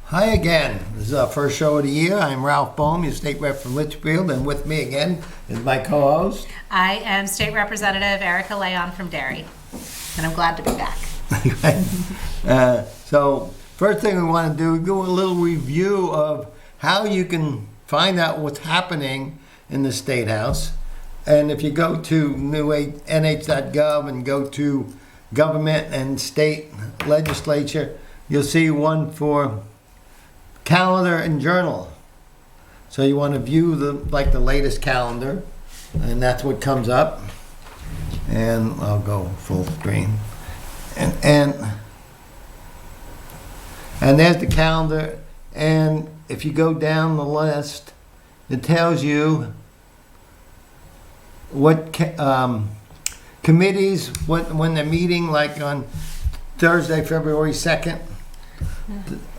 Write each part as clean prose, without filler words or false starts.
Hi again. This is our first show of the year. I'm Ralph Boehm, your state rep from Litchfield, and with me again is my co-host. I am State Representative Erica Layon from Derry, and I'm glad to be back. So first thing we want to do is do a little review of how you can find out what's happening in the State House. And if you go to nh.gov and go to government and state legislature, you'll see one for calendar and journal. So you want to view the latest calendar, and that's what comes up. And I'll go full screen. And there's the calendar. And if you go down the list, it tells you what committees, when they're meeting, like on Thursday, February 2nd.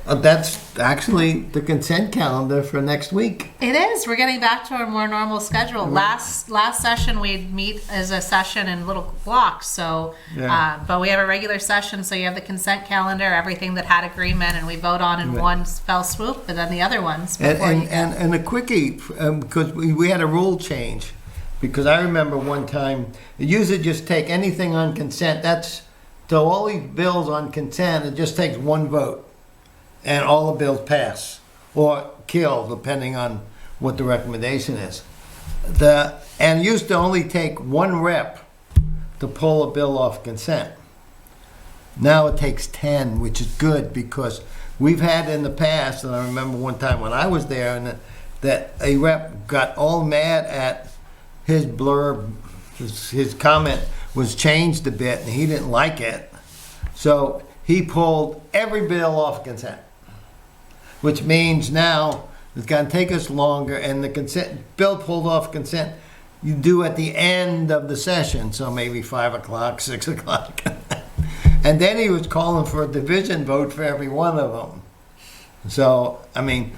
That's actually the consent calendar for next week. It is. We're getting back to our more normal schedule. Last session we'd meet as a session in little blocks. So, Yeah. but we have a regular session. So you have the consent calendar, everything that had agreement, and we vote on in one fell swoop, and then the other ones. And a quickie, because we had a rule change. Because I remember one time, it used to just take anything on consent. So all these bills on consent, it just takes one vote. And all the bills pass or kill, depending on what the recommendation is. And it used to only take one rep to pull a bill off consent. Now it takes 10, which is good, because we've had in the past, and I remember one time when I was there, and that a rep got all mad at his blurb, his comment was changed a bit, and he didn't like it. So he pulled every bill off consent, which means now it's going to take us longer, and the consent bill pulled off consent you do at the end of the session, so maybe 5 o'clock, 6 o'clock. And then he was calling for a division vote for every one of them. So, I mean,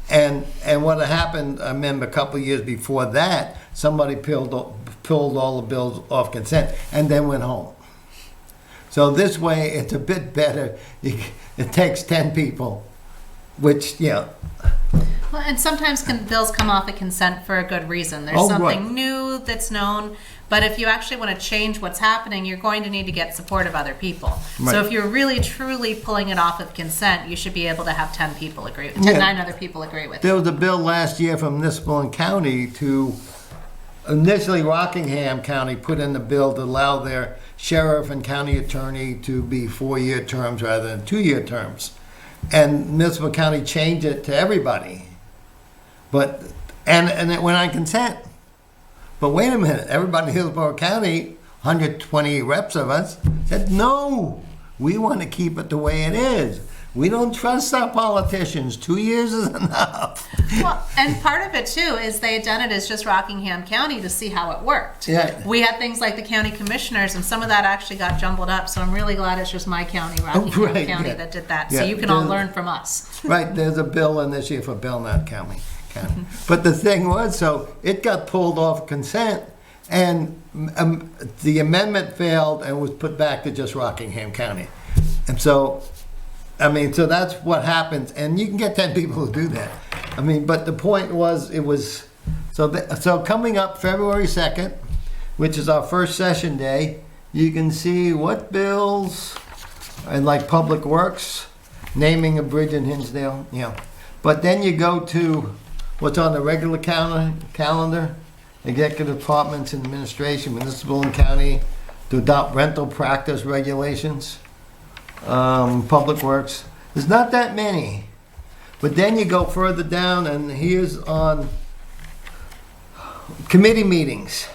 and what happened, I remember a couple of years before that, somebody pulled all the bills off consent and then went home. So this way, it's a bit better. It takes 10 people, which, yeah. Well, and sometimes bills come off of consent for a good reason. There's something new that's known. But if you actually want to change what's happening, you're going to need to get support of other people. Right. So if you're really, truly pulling it off of consent, you should be able to have 10 people agree, 9 other people agree with it. There was a bill last year from municipal and county to, initially Rockingham County put in the bill to allow their sheriff and county attorney to be 4-year terms rather than 2-year terms. And municipal county changed it to everybody. But, and it went on consent. But wait a minute, everybody in Hillsborough County, 120 reps of us, said, no, we want to keep it the way it is. We don't trust our politicians. 2 years is enough. Well, and part of it too is they had done it as just Rockingham County to see how it worked. Yeah. We had things like the county commissioners, and some of that actually got jumbled up. So I'm really glad it's just my county, Rockingham County, that did that. So you can all learn from us. Right. There's a bill in this year for Belknap County. But the thing was, so it got pulled off consent, and the amendment failed and was put back to just Rockingham County. And so, I mean, so that's what happens, and you can get 10 people to do that. I mean, but the point was, it was, so coming up February 2nd, which is our first session day, you can see what bills, and like Public Works, naming a bridge in Hinsdale, But then you go to what's on the regular calendar, executive departments and administration, municipal and county, to adopt rental practice regulations. Public Works. There's not that many. But then you go further down, and here's on committee meetings.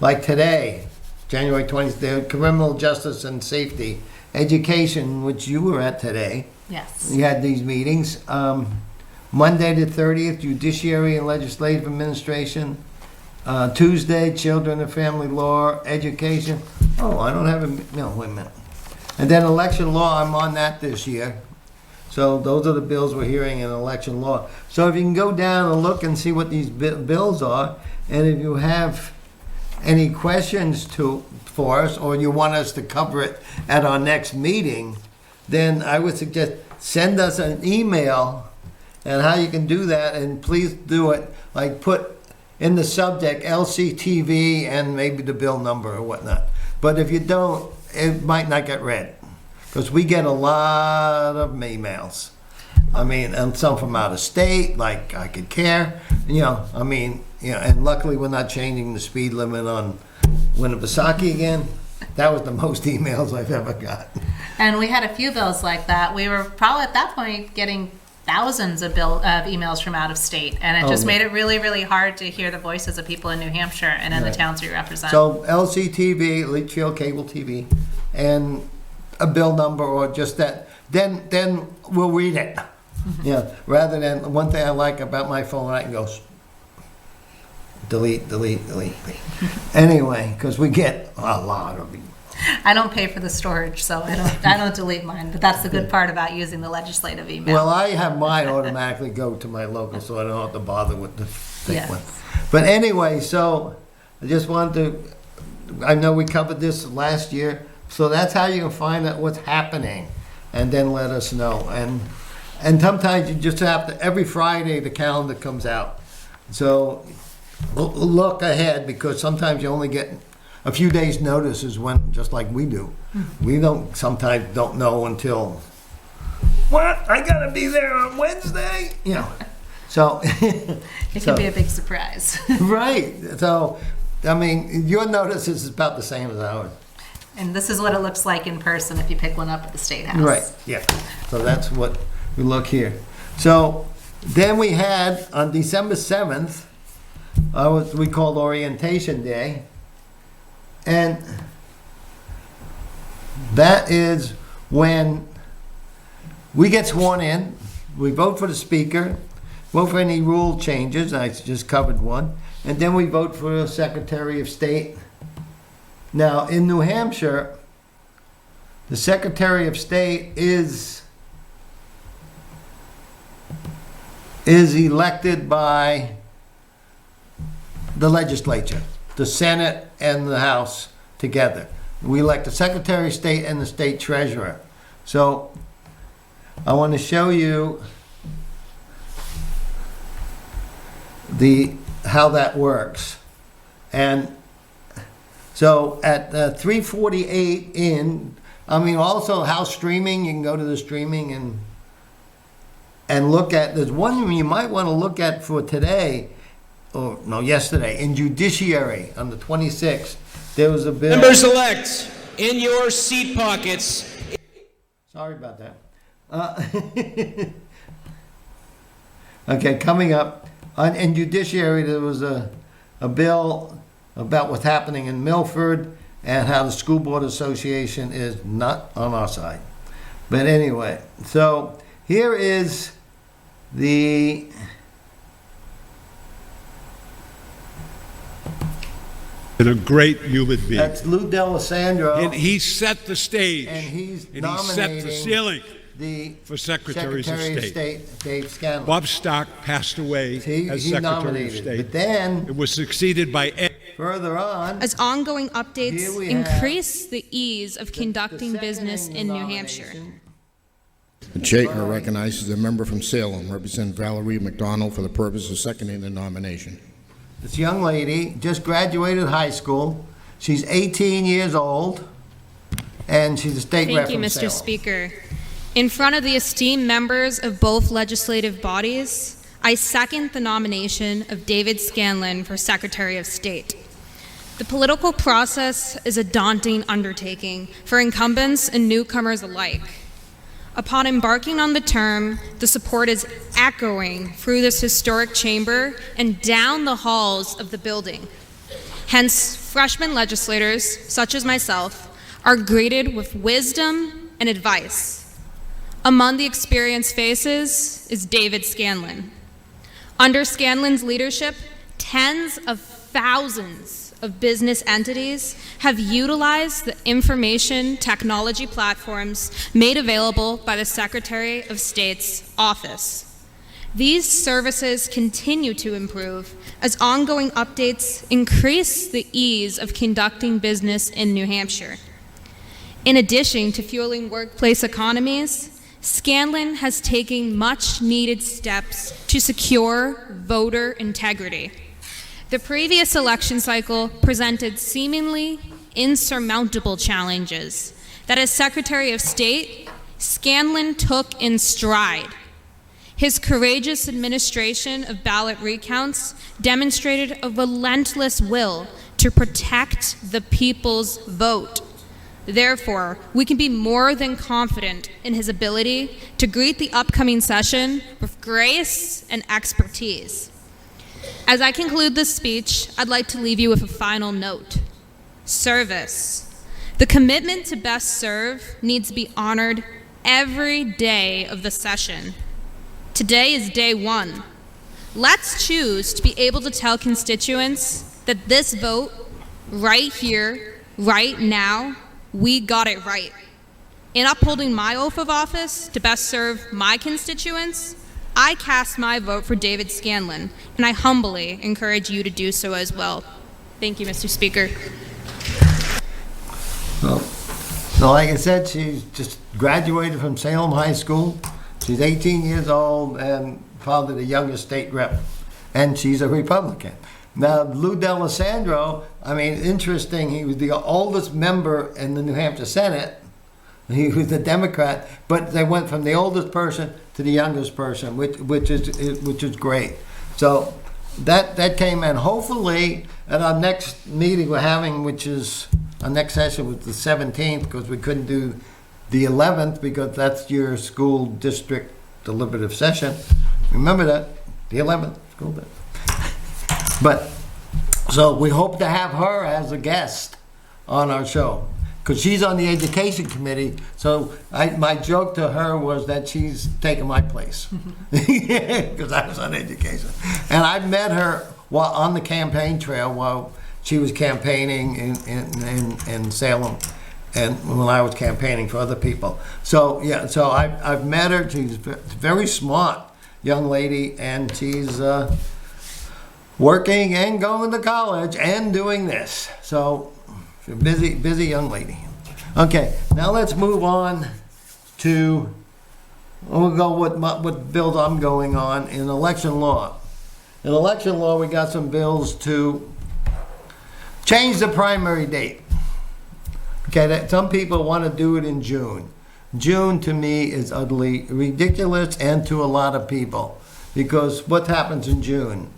Like today, January 20th, criminal justice and safety, education, which you were at today. Yes. You had these meetings. Monday the 30th, judiciary and legislative administration. Tuesday, children and family law, education. Oh, I don't have no, wait a minute. And then election law, I'm on that this year. So those are the bills we're hearing in election law. So if you can go down and look and see what these bills are, and if you have any questions for us, or you want us to cover it at our next meeting, then I would suggest send us an email, and how you can do that, and please do it, like put in the subject LCTV and maybe the bill number or whatnot. But if you don't, it might not get read, because we get a lot of emails. I mean, and some from out of state, like I Could Care, and luckily we're not changing the speed limit on Winnipesaukee again. That was the most emails I've ever got. And we had a few bills like that. We were probably at that point getting thousands of emails from out of state, and it just made it really, really hard to hear the voices of people in New Hampshire and in the towns we represent. So LCTV, Litchfield Cable TV, and a bill number, or just that. Then we'll read it. Yeah. Rather than, one thing I like about my phone, I can go delete. Anyway, because we get a lot of them. I don't pay for the storage, so I don't delete mine. But that's the good part about using the legislative email. Well, I have mine automatically go to my local, so I don't have to bother with the thick Yes. one. But anyway, so I just wanted to. I know we covered this last year, so that's how you can find out what's happening, and then let us know. And sometimes you just have to. Every Friday the calendar comes out, so look ahead, because sometimes you only get a few days' notice is when, just like we do. We sometimes don't know until, what? I gotta be there on Wednesday? So. It can be a big surprise. Right. So, I mean, your notice is about the same as ours. And this is what it looks like in person if you pick one up at the State House. Right, yeah. So that's what we look here. So then we had, on December 7th, we called Orientation Day. And that is when we get sworn in, we vote for the speaker, vote for any rule changes, I just covered one, and then we vote for the Secretary of State. Now, in New Hampshire, the Secretary of State is elected by the legislature, the Senate and the House together. We elect the Secretary of State and the State Treasurer. So I want to show you how that works. And so at 3:48 also House streaming, you can go to the streaming and look at, there's one you might want to look at for today, or no, yesterday, in Judiciary on the 26th, there was a bill. Members-elect, in your seat pockets. Sorry about that. Okay, coming up, in Judiciary, there was a bill about what's happening in Milford and how the School Board Association is not on our side. But anyway, so here is the And a great human being. that's Lou D'Alessandro, And he set the stage. and he's And he set the nominating ceiling the for Secretaries of Secretary of State. State, Dave Scanlon. Bob Stock passed away He as Secretary of nominated, State. but then It was succeeded by Ed. further on, As ongoing Here updates we have increase the ease of conducting the business second in New Hampshire. nomination. The chair recognizes the member from Salem, Representative Valerie McDonald, for the purpose of seconding the nomination. This young lady just graduated high school. She's 18 years old, and she's a state rep Thank you, from Mr. Salem. Speaker. In front of the esteemed members of both legislative bodies, I second the nomination of David Scanlon for Secretary of State. The political process is a daunting undertaking for incumbents and newcomers alike. Upon embarking on the term, the support is echoing through this historic chamber and down the halls of the building. Hence, freshman legislators, such as myself, are greeted with wisdom and advice. Among the experienced faces is David Scanlon. Under Scanlon's leadership, tens of thousands of business entities have utilized the information technology platforms made available by the Secretary of State's office. These services continue to improve as ongoing updates increase the ease of conducting business in New Hampshire. In addition to fueling workplace economies, Scanlon has taken much needed steps to secure voter integrity. The previous election cycle presented seemingly insurmountable challenges that as Secretary of State, Scanlon took in stride. His courageous administration of ballot recounts demonstrated a relentless will to protect the people's vote. Therefore, we can be more than confident in his ability to greet the upcoming session with grace and expertise. As I conclude this speech, I'd like to leave you with a final note. Service. The commitment to best serve needs to be honored every day of the session. Today is day one. Let's choose to be able to tell constituents that this vote, right here, right now, we got it right. In upholding my oath of office to best serve my constituents, I cast my vote for David Scanlon, and I humbly encourage you to do so as well. Thank you, Mr. Speaker. Well, so like I said, she's just graduated from Salem High School. She's 18 years old and probably the youngest state rep, and she's a Republican. Now, Lou D'Alessandro, I mean, interesting, he was the oldest member in the New Hampshire Senate. He was a Democrat, but they went from the oldest person to the youngest person, which is great. So that came, and hopefully at our next meeting we're having, which is our next session was the 17th, because we couldn't do the 11th because that's your school district deliberative session. Remember that, the 11th school day. But so we hope to have her as a guest on our show, because she's on the education committee. So my joke to her was that she's taking my place because I was on education. And I met her while on the campaign trail while she was campaigning in Salem, and when I was campaigning for other people. So yeah, so I've met her. She's a very smart young lady, and she's working and going to college and doing this. So she's a busy young lady. Okay, now let's move on to, we'll go what bills I'm going on in election law. In election law, we got some bills to change the primary date. Okay, that some people want to do it in June. June to me is utterly ridiculous, and to a lot of people, because what happens in June?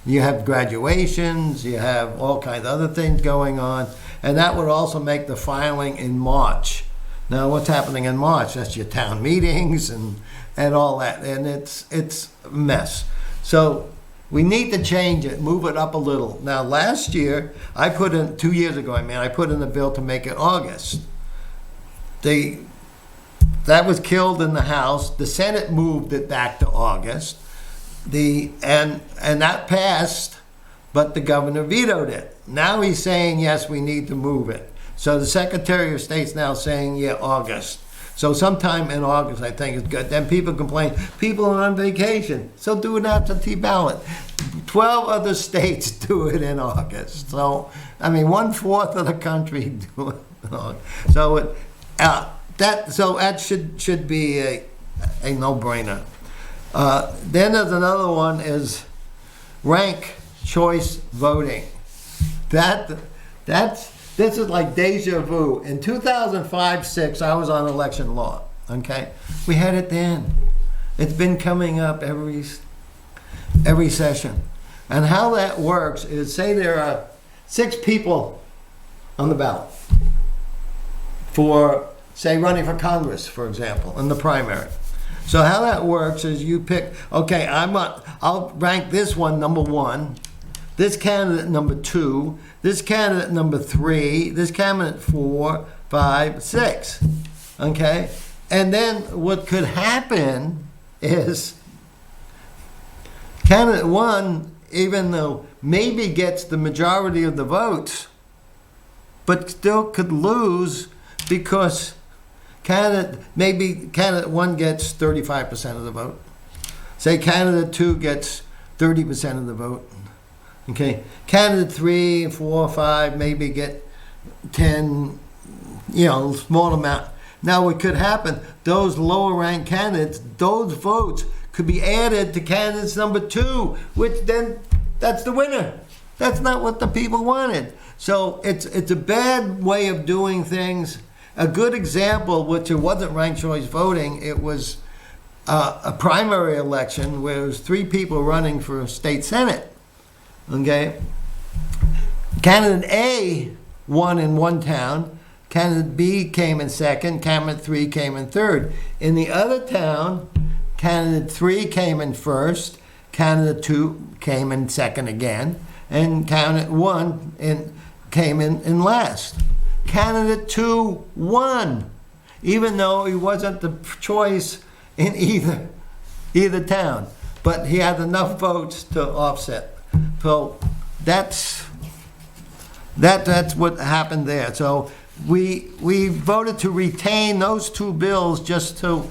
You have graduations, you have all kinds of other things going on, and that would also make the filing in March. Now, what's happening in March? That's your town meetings and all that, and it's a mess. So we need to change it, move it up a little. Now, last year, 2 years ago, I put in a bill to make it August. That was killed in the House. The Senate moved it back to August. And that passed, but the governor vetoed it. Now he's saying, yes, we need to move it. So the Secretary of State's now saying, yeah, August. So sometime in August, I think is good. Then people complain, people are on vacation, so do an absentee ballot. 12 other states do it in August. So, 1/4 of the country do it in August. So that should be a no-brainer. Then there's another one is rank choice voting. This is like deja vu. In 2005-06, I was on election law. Okay, we had it then. It's been coming up every session. And how that works is, say there are 6 people on the ballot for, say, running for Congress, for example, in the primary. So how that works is you pick, okay, I'll rank this one number 1, this candidate number 2, this candidate number 3, this candidate 4, 5, 6. Okay? And then what could happen is candidate 1, even though maybe gets the majority of the votes, but still could lose because candidate 1 gets 35% of the vote. Say candidate 2 gets 30% of the vote. Okay, candidate 3, 4, 5 maybe get 10, small amount. Now, what could happen, those lower ranked candidates, those votes could be added to candidates number 2, which then, that's the winner. That's not what the people wanted. So it's a bad way of doing things. A good example, which it wasn't ranked choice voting, it was a primary election where there was 3 people running for state senate. Okay? Candidate A won in one town. Candidate B came in second. Candidate 3 came in third. In the other town, candidate 3 came in first. Candidate 2 came in second again. And candidate 1 came in last. Candidate 2 won, even though he wasn't the choice in either town. But he had enough votes to offset. So that's what happened there. So we voted to retain those 2 bills just so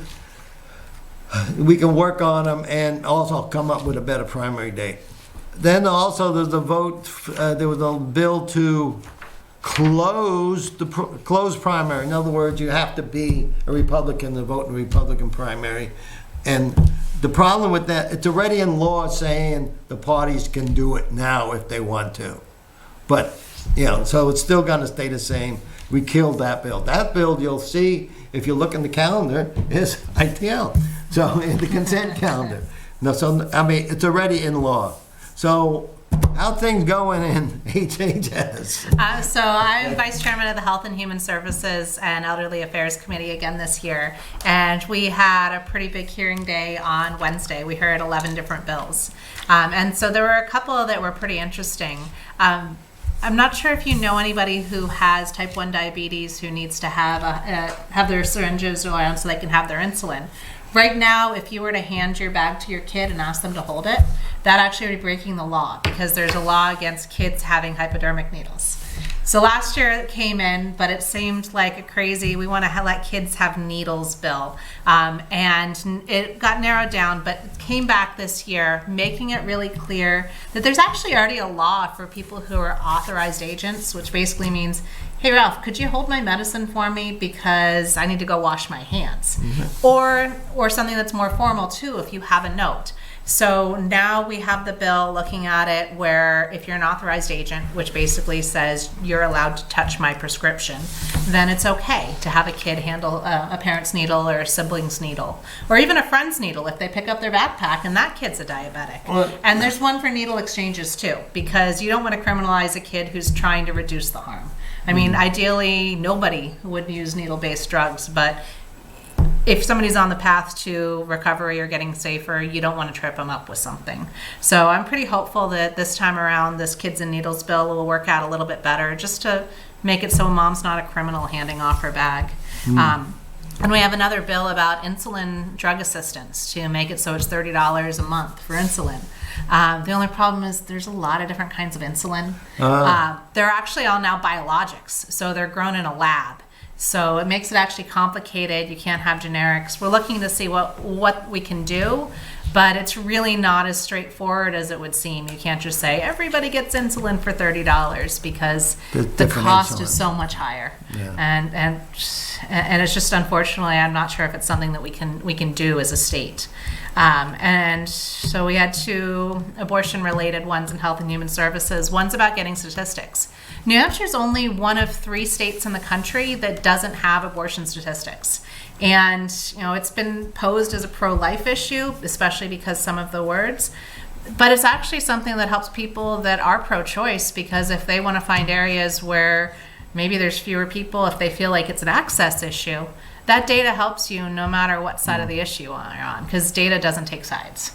we can work on them and also come up with a better primary date. Then also there's a vote, there was a bill to close primary. In other words, you have to be a Republican to vote in a Republican primary. And the problem with that, it's already in law saying the parties can do it now if they want to. But, so it's still going to stay the same. We killed that bill. That bill, you'll see, if you look in the calendar, is ITL. So in the consent calendar. No, so, I mean, it's already in law. So how things going in HHS? So I'm Vice Chairman of the Health and Human Services and Elderly Affairs Committee again this year. And we had a pretty big hearing day on Wednesday. We heard 11 different bills. And so there were a couple that were pretty interesting. I'm not sure if you know anybody who has type 1 diabetes who needs to have their syringes around so they can have their insulin. Right now, if you were to hand your bag to your kid and ask them to hold it, that actually would be breaking the law because there's a law against kids having hypodermic needles. So last year it came in, but it seemed like a crazy, we want to let kids have needles bill. And it got narrowed down, but it came back this year, making it really clear that there's actually already a law for people who are authorized agents, which basically means, hey Ralph, could you hold my medicine for me because I need to go wash my hands? Mm-hmm. Or something that's more formal too, if you have a note. So now we have the bill looking at it where if you're an authorized agent, which basically says you're allowed to touch my prescription, then it's okay to have a kid handle a parent's needle or a sibling's needle, or even a friend's needle if they pick up their backpack and that kid's a diabetic. And there's one for needle exchanges too, because you don't want to criminalize a kid who's trying to reduce the harm. I mean, ideally, nobody would use needle-based drugs, but if somebody's on the path to recovery or getting safer, you don't want to trip them up with something. So I'm pretty hopeful that this time around, this Kids and Needles bill will work out a little bit better, just to make it so mom's not a criminal handing off her bag. And we have another bill about insulin drug assistance to make it so it's $30 a month for insulin. The only problem is there's a lot of different kinds of insulin. They're actually all now biologics, so they're grown in a lab. So it makes it actually complicated. You can't have generics. We're looking to see what we can do, but it's really not as straightforward as it would seem. You can't just say everybody gets insulin for $30 because the cost is so much higher. Yeah. And it's just, unfortunately, I'm not sure if it's something that we can do as a state. And so we had 2 abortion-related ones in Health and Human Services. One's about getting statistics. New Hampshire's only one of 3 states in the country that doesn't have abortion statistics. And, it's been posed as a pro-life issue, especially because some of the words. But it's actually something that helps people that are pro-choice, because if they want to find areas where maybe there's fewer people, if they feel like it's an access issue, that data helps you no matter what side of the issue you're on, because data doesn't take sides.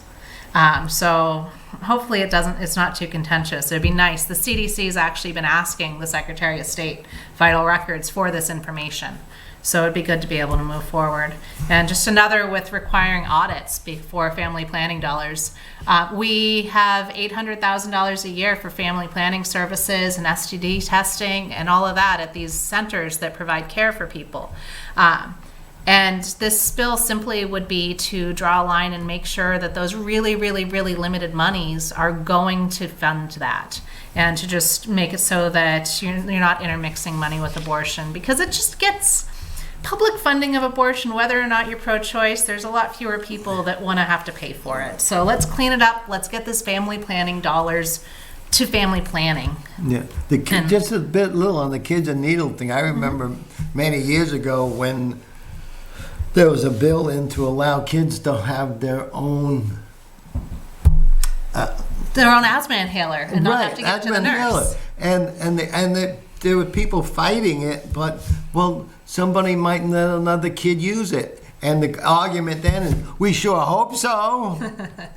So hopefully it's not too contentious. It'd be nice. The CDC has actually been asking the Secretary of State vital records for this information. So it'd be good to be able to move forward. And just another with requiring audits before family planning dollars. We have $800,000 a year for family planning services and STD testing and all of that at these centers that provide care for people. And this bill simply would be to draw a line and make sure that those really, really, really limited monies are going to fund that, and to just make it so that you're not intermixing money with abortion, because it just gets public funding of abortion, whether or not you're pro-choice, there's a lot fewer people that want to have to pay for it. So let's clean it up. Let's get this family planning dollars to family planning. Yeah, just a bit little on the kids and needle thing. I remember many years ago when there was a bill in to allow kids to have their own asthma inhaler and not have to get to the nurse. And there were people fighting it, but well, somebody might let another kid use it. And the argument then is, we sure hope so.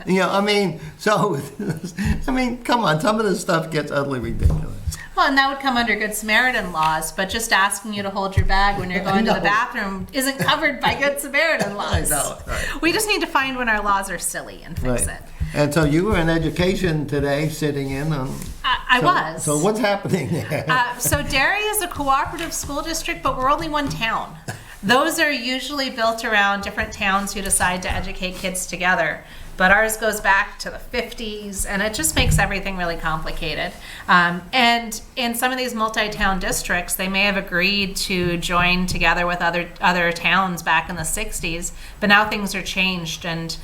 I mean, come on, some of this stuff gets utterly ridiculous. Well, and that would come under Good Samaritan laws, but just asking you to hold your bag when you're going to the bathroom isn't covered by Good Samaritan laws. I know, right. We just need to find when our laws are silly and fix Right. it. And so you were in education today, sitting in on. I was. So what's happening there? So Derry is a cooperative school district, but we're only one town. Those are usually built around different towns who decide to educate kids together. But ours goes back to the 50s, and it just makes everything really complicated. And in some of these multi-town districts, they may have agreed to join together with other towns back in the 60s, but now things are changed, and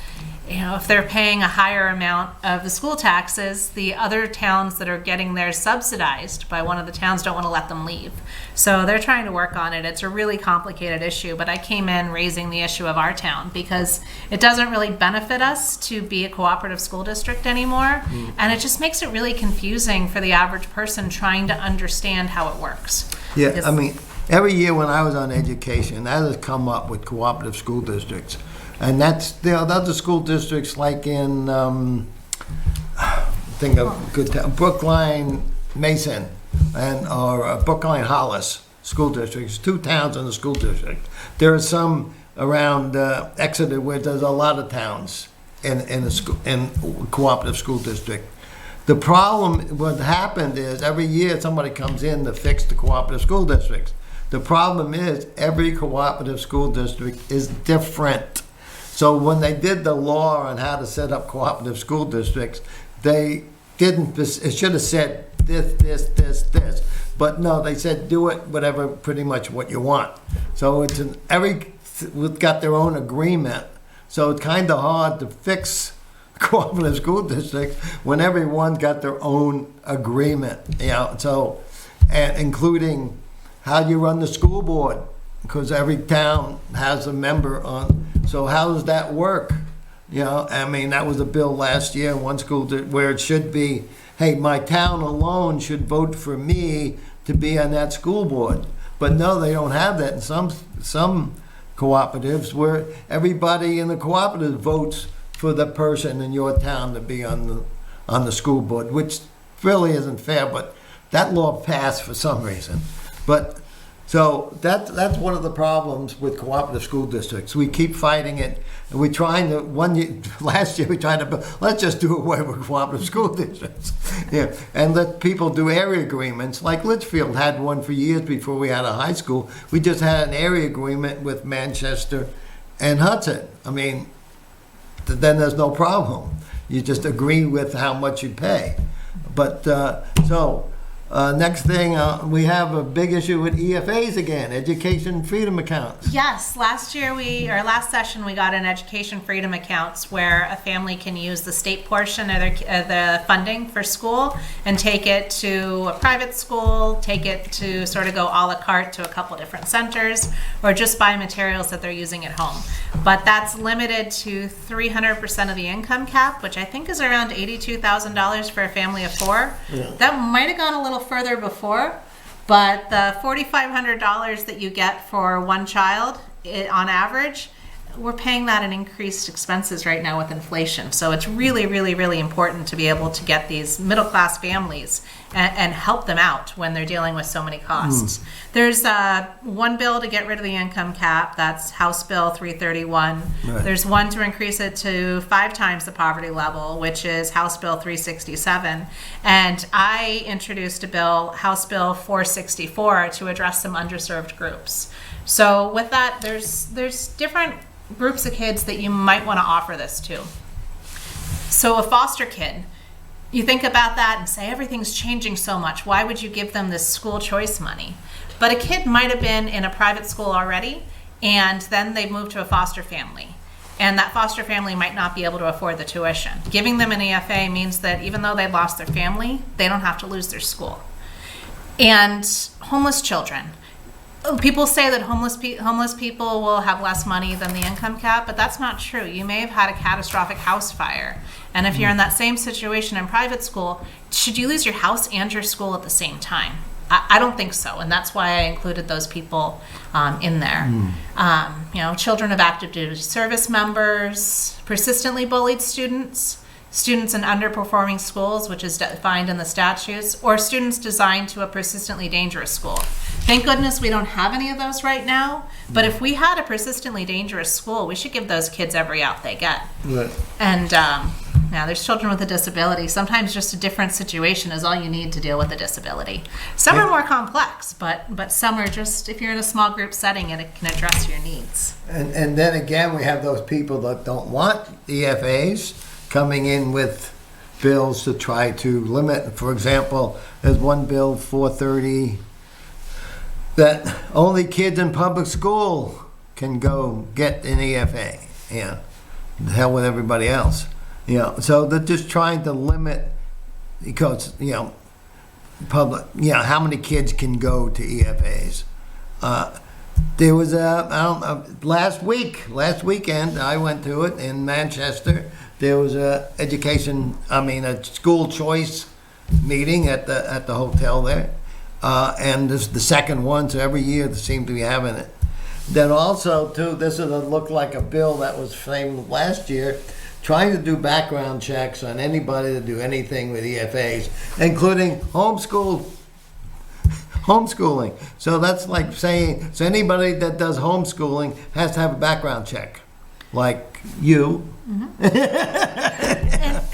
if they're paying a higher amount of the school taxes, the other towns that are getting theirs subsidized by one of the towns don't want to let them leave. So they're trying to work on it. It's a really complicated issue, but I came in raising the issue of our town because it doesn't really benefit us to be a cooperative school district anymore, and it just makes it really confusing for the average person trying to understand how it works. Yeah, Because- I mean, every year when I was on education, that has come up with cooperative school districts. And that's the other school districts like in, think of good town, Brookline Mason or Brookline Hollis school districts, 2 towns in the school district. There are some around Exeter where there's a lot of towns in cooperative school district. The problem, what happened is every year somebody comes in to fix the cooperative school districts. The problem is every cooperative school district is different. So when they did the law on how to set up cooperative school districts, they didn't, it should have said this. But no, they said do it whatever, pretty much what you want. So it's we've got their own agreement. So it's kind of hard to fix cooperative school districts when everyone got their own agreement, so, and including how you run the school board, because every town has a member on. So how does that work? I mean, that was a bill last year in one school where it should be, hey, my town alone should vote for me to be on that school board. But no, they don't have that in some cooperatives where everybody in the cooperative votes for the person in your town to be on the school board, which really isn't fair, but that law passed for some reason. But so that's one of the problems with cooperative school districts. We keep fighting it, and we're trying to. Last year we tried to. Let's just do away with cooperative school districts, and let people do area agreements. Like Litchfield had one for years before we had a high school. We just had an area agreement with Manchester and Hudson. I mean, then there's no problem. You just agree with how much you pay. But next thing, we have a big issue with EFAs again, Education Freedom Accounts. Yes, last session we got an education freedom accounts where a family can use the state portion of the funding for school and take it to a private school, take it to sort of go a la carte to a couple different centers, or just buy materials that they're using at home. But that's limited to 300% of the income cap, which I think is around $82,000 for a family of 4. Yeah. That might have gone a little further before, but the $4,500 that you get for one child on average, we're paying that in increased expenses right now with inflation. So it's really, really, really important to be able to get these middle-class families and help them out when they're dealing with so many costs. There's one bill to get rid of the income cap. That's House Bill 331. Right. There's one to increase it to 5 times the poverty level, which is House Bill 367. And I introduced a bill, House Bill 464, to address some underserved groups. So with that, there's different groups of kids that you might want to offer this to. So a foster kid, you think about that and say everything's changing so much. Why would you give them this school choice money? But a kid might have been in a private school already, and then they move to a foster family. And that foster family might not be able to afford the tuition. Giving them an EFA means that even though they lost their family, they don't have to lose their school. And homeless children. People say that homeless people will have less money than the income cap, but that's not true. You may have had a catastrophic house fire. And if you're in that same situation in private school, should you lose your house and your school at the same time? I don't think so, and that's why I included those people in there. Children of active duty service members, persistently bullied students, students in underperforming schools, which is defined in the statutes, or students designed to a persistently dangerous school. Thank goodness we don't have any of those right now, but if we had a persistently dangerous school, we should give those kids every out they get. Right. And now there's children with a disability. Sometimes just a different situation is all you need to deal with a disability. Some are more complex, but some are just, if you're in a small group setting, and it can address your needs. And then again, we have those people that don't want EFAs coming in with bills to try to limit. For example, there's one bill, 430, that only kids in public school can go get an EFA. Yeah, the hell with everybody else. So they're just trying to limit, because public. How many kids can go to EFAs? There was last weekend I went to it in Manchester. There was a school choice meeting at the hotel there. And this is the second one, so every year they seem to be having it. Then also, too, this looked like a bill that was framed last year, trying to do background checks on anybody to do anything with EFAs, including homeschooling. So that's like saying, so anybody that does homeschooling has to have a background check, like you.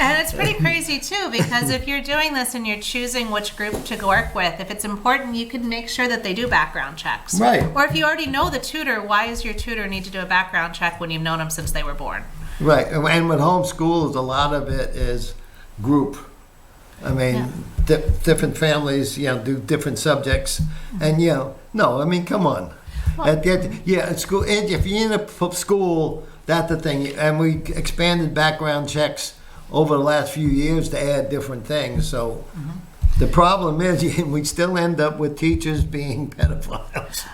And it's pretty crazy too, because if you're doing this and you're choosing which group to work with, if it's important, you can make sure that they do background checks. Right. Or if you already know the tutor, why does your tutor need to do a background check when you've known them since they were born? Right, and with homeschools, a lot of it is group. I mean, different families, do different subjects, and come on. School. If you're in a school, that's the thing. And we expanded background checks over the last few years to add different things. So the problem is we still end up with teachers being pedophiles.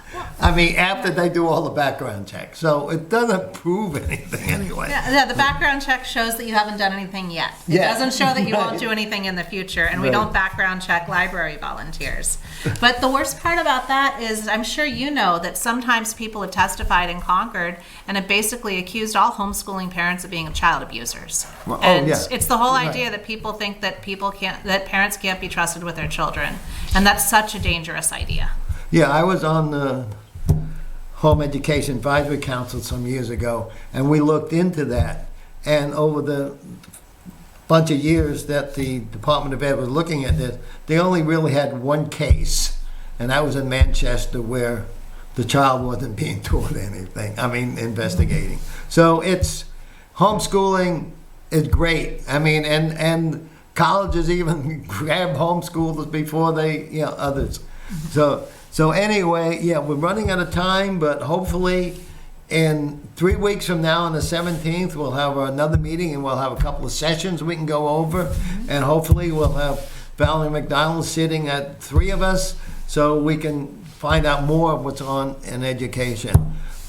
After they do all the background checks. So it doesn't prove anything anyway. Yeah, the background check shows that you haven't done anything yet. It doesn't show that you won't do anything in the future, and we don't background check library volunteers. But the worst part about that is, I'm sure you know that sometimes people have testified in Concord and have basically accused all homeschooling parents of being child abusers. It's the whole idea that people think that parents can't be trusted with their children, and that's such a dangerous idea. Yeah, I was on the Home Education Advisory Council some years ago, and we looked into that. And over the bunch of years that the Department of Ed was looking at this, they only really had one case, and that was in Manchester, where the child wasn't being taught anything. Investigating. So homeschooling is great. And colleges even grab homeschoolers before they, others. So anyway, we're running out of time, but hopefully in 3 weeks from now, on the 17th, we'll have another meeting, and we'll have a couple of sessions we can go over, and hopefully we'll have Valerie McDonald sitting at 3 of us, so we can find out more of what's on in education.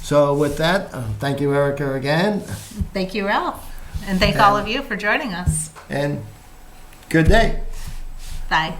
So with that, thank you, Erica, again. Thank you, Ralph. And thank all of you for joining us. And good day. Bye.